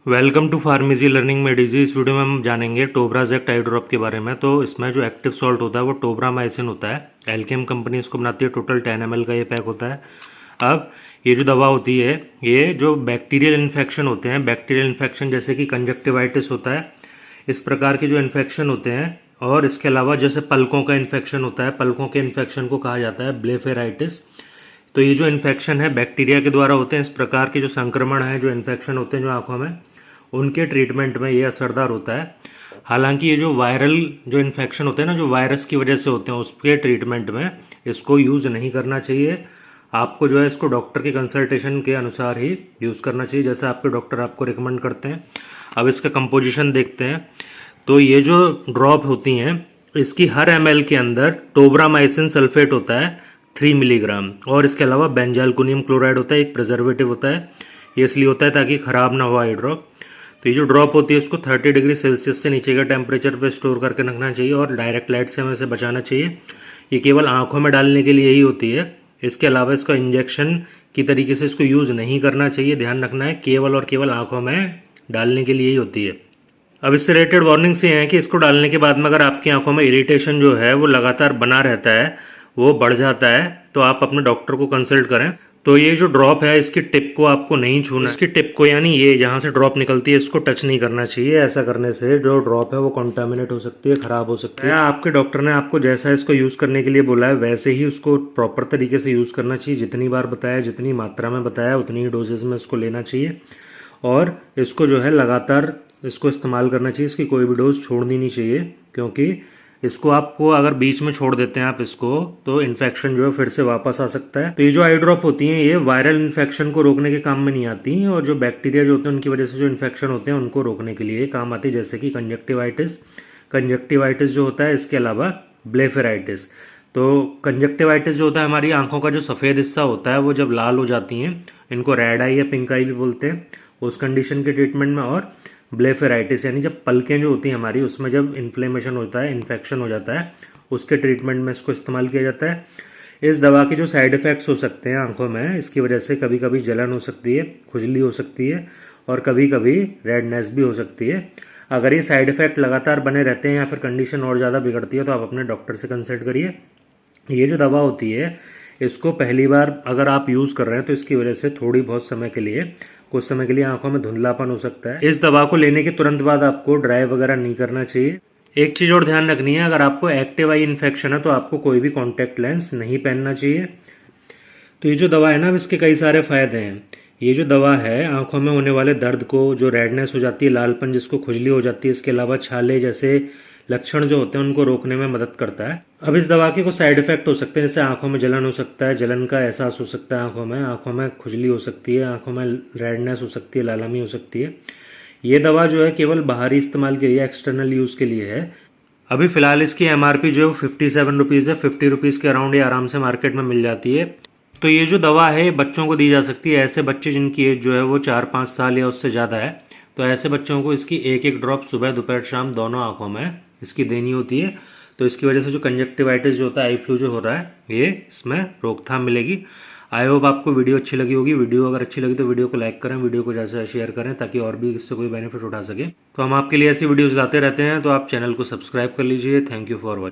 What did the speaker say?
Welcome to pharmacy learning में DG. इस video में हम जानेंगे टोब्राजेक्ट आई ड्रॉप के बारे में। तो इसमें जो एक्टिव सॉल्ट होता है वो टोब्रामाइसिन होता है। एल्केम कंपनी इसको बनाती है। टोटल 10 ml का ये पैक होता है। अब ये जो दवा होती है ये जो बैक्टीरियल इन्फेक्शन होते हैं, बैक्टीरियल इन्फेक्शन जैसे कि कंजक्टिवाइटिस होता है, इस प्रकार के जो इन्फेक्शन होते हैं, और इसके अलावा जैसे पलकों का इन्फेक्शन होता है, पलकों के इन्फेक्शन को कहा जाता है ब्लेफेराइटिस। तो ये जो इन्फेक्शन है बैक्टीरिया के द्वारा होते हैं। इस प्रकार के जो संक्रमण है, जो इन्फेक्शन होते हैं जो आंखों में, उनके ट्रीटमेंट में ये असरदार होता है। हालांकि ये जो वायरल जो इन्फेक्शन होते हैं ना, जो वायरस की वजह से होते हैं, उसके ट्रीटमेंट में इसको यूज़ नहीं करना चाहिए। आपको जो है इसको डॉक्टर के कंसल्टेशन के अनुसार ही यूज़ करना चाहिए, जैसे आपके डॉक्टर आपको रिकमेंड करते हैं। अब इसका कंपोजिशन देखते हैं। तो ये जो ड्रॉप होती हैं, इसकी हर ml के अंदर टोब्रामाइसिन सल्फेट होता है 3 मिलीग्राम, और इसके अलावा बेंजाइलकुनियम क्लोराइड होता है, एक प्रिजर्वेटिव होता है। ये इसलिए होता है ताकि ख़राब ना हो ये ड्रॉप। तो ये जो ड्रॉप होती है उसको 30 डिग्री सेल्सियस से नीचे के टेम्परेचर पे स्टोर करके रखना चाहिए, और डायरेक्ट लाइट से हमें इसे बचाना चाहिए। ये केवल आंखों में डालने के लिए ही होती है। इसके अलावा इसका इंजेक्शन की तरीके से इसको यूज़ नहीं करना चाहिए। ध्यान रखना है, केवल और केवल आंखों में डालने के लिए ही होती है। अब इससे रिलेटेड वार्निंग्स ये हैं कि इसको डालने के बाद में अगर आपकी आंखों में इरिटेशन जो है वो लगातार बना रहता है, वो बढ़ जाता है, तो आप अपने डॉक्टर को कंसल्ट करें। तो ये जो ड्रॉप है इसकी टिप को आपको नहीं छूना। इसकी टिप को, यानी ये जहाँ से ड्रॉप निकलती है, इसको टच नहीं करना चाहिए। ऐसा करने से जो ड्रॉप है वो कॉन्टामिनेट हो सकती है, खराब हो सकती है। आपके डॉक्टर ने आपको जैसा इसको यूज़ करने के लिए बोला है वैसे ही उसको प्रॉपर तरीके से यूज़ करना चाहिए। जितनी बार बताया, जितनी मात्रा में बताया, उतनी ही डोजेज में इसको लेना चाहिए, और इसको जो है लगातार इसको इस्तेमाल करना चाहिए। इसकी कोई भी डोज छोड़नी नहीं चाहिए, क्योंकि इसको आपको अगर बीच में छोड़ देते हैं आप इसको, तो इन्फेक्शन जो है फिर से वापस आ सकता है। तो ये जो आई ड्रॉप होती हैं ये वायरल इन्फेक्शन को रोकने के काम में नहीं आती, और जो बैक्टीरिया जो होते हैं उनकी वजह से जो इन्फेक्शन होते हैं उनको रोकने के लिए काम आती है, जैसे कि कंजक्टिवाइटिस जो होता है, इसके अलावा ब्लेफेराइटिस। तो कंजक्टिवाइटिस जो होता है, हमारी आंखों का जो सफ़ेद हिस्सा होता है वो जब लाल हो जाती हैं, इनको रेड आई या पिंक आई भी बोलते हैं, उस कंडीशन के ट्रीटमेंट में। और ब्लेफेराइटिस यानी जब पलकें जो होती हैं हमारी, उसमें जब इन्फ्लेमेशन होता है, इन्फेक्शन हो जाता है, उसके ट्रीटमेंट में इसको इस्तेमाल किया जाता है। इस दवा के जो साइड इफ़ेक्ट्स हो सकते हैं आंखों में, इसकी वजह से कभी कभी जलन हो सकती है, खुजली हो सकती है, और कभी कभी रेडनेस भी हो सकती है। अगर ये साइड इफ़ेक्ट लगातार बने रहते हैं या फिर कंडीशन और ज़्यादा बिगड़ती है, तो आप अपने डॉक्टर से कंसल्ट करिए। ये जो दवा होती है इसको पहली बार अगर आप यूज़ कर रहे हैं तो इसकी वजह से थोड़ी बहुत समय के लिए, कुछ समय के लिए आंखों में धुंधलापन हो सकता है। इस दवा को लेने के तुरंत बाद आपको ड्राई वगैरह नहीं करना चाहिए। एक चीज़ और ध्यान रखनी है, अगर आपको एक्टिव आई इन्फेक्शन है तो आपको कोई भी कॉन्टैक्ट लेंस नहीं पहनना चाहिए। तो ये जो दवा है ना, अब इसके कई सारे फ़ायदे हैं। ये जो दवा है आंखों में होने वाले दर्द को, जो रेडनेस हो जाती है, लालपन जिसको खुजली हो जाती है, इसके अलावा छाले जैसे लक्षण जो होते हैं उनको रोकने में मदद करता है। अब इस दवा के कुछ साइड इफेक्ट हो सकते हैं, जैसे आंखों में जलन हो सकता है, जलन का एहसास हो सकता है, आंखों में खुजली हो सकती है, आंखों में रेडनेस हो सकती है, लालमी हो सकती है। ये दवा जो है केवल बाहरी इस्तेमाल के लिए, एक्सटर्नल यूज़ के लिए है। अभी फ़िलहाल इसकी MRP जो है 57 रुपीज़ है। 50 रुपीज़ के अराउंड ये आराम से मार्केट में मिल जाती है। तो ये जो दवा है बच्चों को दी जा सकती है। ऐसे बच्चे जिनकी एज जो है वो 4-5 साल या उससे ज़्यादा है, तो ऐसे बच्चों को इसकी एक एक ड्रॉप सुबह दोपहर शाम दोनों आंखों में इसकी देनी होती है। तो इसकी वजह से जो कंजक्टिवाइटिस जो होता है, आई फ्लू जो हो रहा है, ये इसमें रोकथाम मिलेगी। आई होप आपको वीडियो अच्छी लगी होगी। वीडियो अगर अच्छी लगी तो वीडियो को लाइक करें, वीडियो को ज़्यादा शेयर करें, ताकि और भी इससे कोई बेनिफिट उठा सके। तो हम आपके लिए ऐसी वीडियोज़ लाते रहते हैं, तो आप चैनल को सब्सक्राइब कर लीजिए। Thank you for watching.